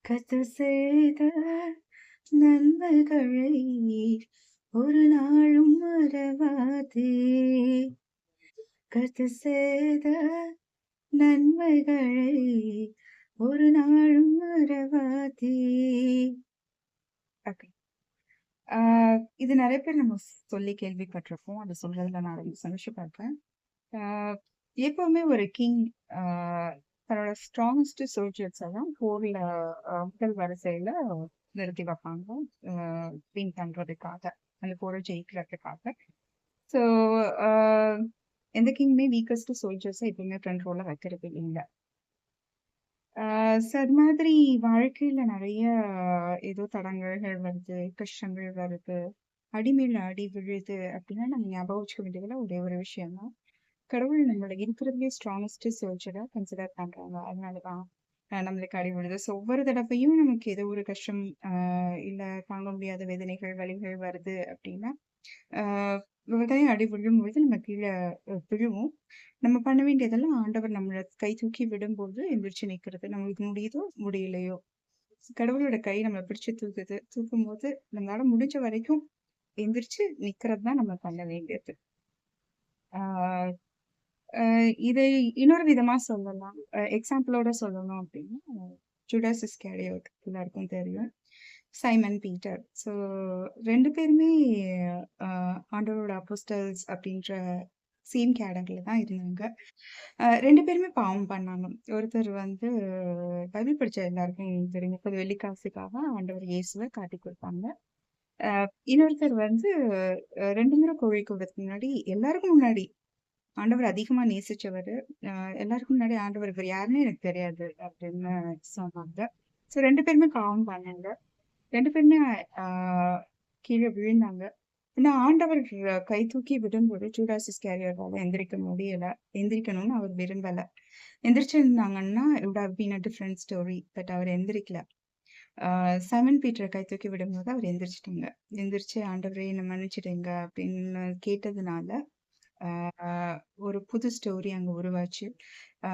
கர்த்தர் செய்த நன்மைகளை ஒரு நாளும் மறவாதே. கர்த்தர் செய்த நன்மைகளை ஒரு நாளும் மறவாதே. ஓகே. ஆ இது நெறைய பேர் நம்ம சொல்லி கேள்விப்பட்டிருப்போம். அது சொல்றதுல நான் ரொம்ப சந்தோஷப்படுறேன். ஆ எப்பவுமே ஒரு கிங் ஆ தன்னோட ஸ்ட்ராங்கஸ்ட் சோல்ஜர்ஸ தான் போர்ல முதல் வரிசையில நிறுத்தி வைப்பாங்க. ஆ வின் பண்றதுக்காக. அந்த போர ஜெயிக்கிறதுக்காக. ஸோ ஆ எந்த கிங்குமே வீக்கஸ்ட் சோல்ஜர்ஸ எப்பவுமே ஃப்ரண்ட் ரோல வைக்கிறது இல்ல. ஸோ அது மாதிரி வாழ்க்கையில நெறைய ஏதோ தடங்கல்கள் வருது, கஷ்டங்கள் வருது, அடி மேல அடி விழுது அப்படின்னா நம்ம ஞாபகம் வச்சுக்க வேண்டியதுல ஒரே ஒரு விஷயம் தான். கடவுள் நம்மள இருக்கிறதுலயே ஸ்ட்ராங்கஸ்ட் சோல்ஜரா கன்சிடர் பண்றாங்க. அதனால தான் நம்மளுக்கு அடி விழுது. ஸோ ஒவ்வொரு தடவையும் நமக்கு ஏதோ ஒரு கஷ்டம் இல்ல தாங்க முடியாத வேதனைகள், வலிகள் வருது அப்படின்னா, ஆ உடனே அடி விழும்பொழுது நம்ம கீழ விழுவோம். நம்ம பண்ண வேண்டியதெல்லாம் ஆண்டவர் நம்மள கை தூக்கி விடும்போது எந்திரிச்சு நிக்கிறது. நம்மளுக்கு முடியுதோ, முடியலையோ, கடவுளோட கை நம்மள பிடிச்சு தூக்குது. தூக்கும்போது நம்மளால முடிஞ்ச வரைக்கும் எந்திரிச்சு நிக்கிறது தான் நம்ம பண்ண வேண்டியது. ஆ இதை இன்னொரு விதமா சொல்லலாம். எக்ஸாம்பிளோட சொல்லணும் அப்டின்னா, ஜூடாஸ் இஸ்காரியோட் எல்லாருக்கும் தெரியும். Simon Peter. ஸோ 2 பேருமே அ ஆண்டவரோட அப்போஸ்டல்ஸ் அப்டின்ற சேம் கேடகரில தான் இருந்தாங்க. 2 பேருமே பாவம் பண்ணாங்க. ஒருத்தர் வந்து பைபிள் படிச்ச எல்லாருக்கும் தெரியும். 30 வெள்ளிக்காசுக்காக ஆண்டவர் இயேசுவ காட்டிக் குடுத்தாங்க. அ இன்னொருத்தர் வந்து 2 முறை கோழி கூவுறதுக்கு முன்னாடி எல்லாருக்கும் முன்னாடி ஆண்டவர் அதிகமா நேசிச்சவரு. அ எல்லாருக்கும் முன்னாடி ஆண்டவர் இவர் யாருன்னே எனக்கு தெரியாது அப்படின்னு சொன்னாங்க. ஸோ 2 பேருமே பாவம் பண்ணாங்க. 2 பேருமே ஆ கீழ விழுந்தாங்க. ஆனா ஆண்டவர் கை தூக்கி விடும்போது ஜூடாஸ் இஸ்காரியோட்டால எந்திரிக்க முடியல. எந்திரிக்கணும்னு அவர் விரும்பல. எந்திரிச்சிருந்தாங்கன்னா it would have been a different story. But அவர் எந்திரிக்கல. ஆ சைமன் பீட்டர கை தூக்கி விடும்போது அவர் எந்திரிச்சுட்டாங்க. எந்திரிச்சு ஆண்டவரே என்ன மன்னிச்சுடுங்க அப்படின்னு கேட்டதுனால, ஆ ஒரு புது ஸ்டோரி அங்க உருவாச்சு. ஆ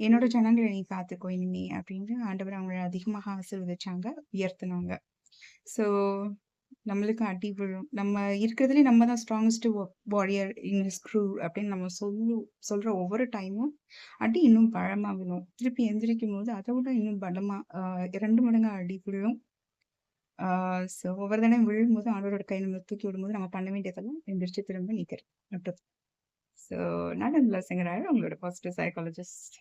என்னோட ஜனங்கள நீ பார்த்துக்கோ இனிமே அப்படின்னு ஆண்டவர் அவங்கள அதிகமாக ஆசீர்வதிச்சாங்க, உயர்த்துனாங்க. ஸோ நம்மளுக்கும் அடி விழும். நம்ம இருக்கிறதுலயே நம்ம தான் strongest warrior in this crew அப்படின்னு நம்ம சொல்ற ஒவ்வொரு டைமும் அடி இன்னும் பலமா விழும். திருப்பி எந்திரிக்கும்போது அத விட இன்னும் பலமா 2 மடங்கா அடி விழும். ஆ ஸோ ஒவ்வொரு தடவையும் விழும்போது ஆண்டவரோட கை நம்மள தூக்கி விடும்போது நம்ம பண்ண வேண்டியதெல்லாம் எந்திரிச்சு திரும்ப நிக்கிறது மட்டும். ஸோ நான் அதுல சிங்கர் உங்களோட பாசிட்டிவ் சைக்காலஜிஸ்ட்.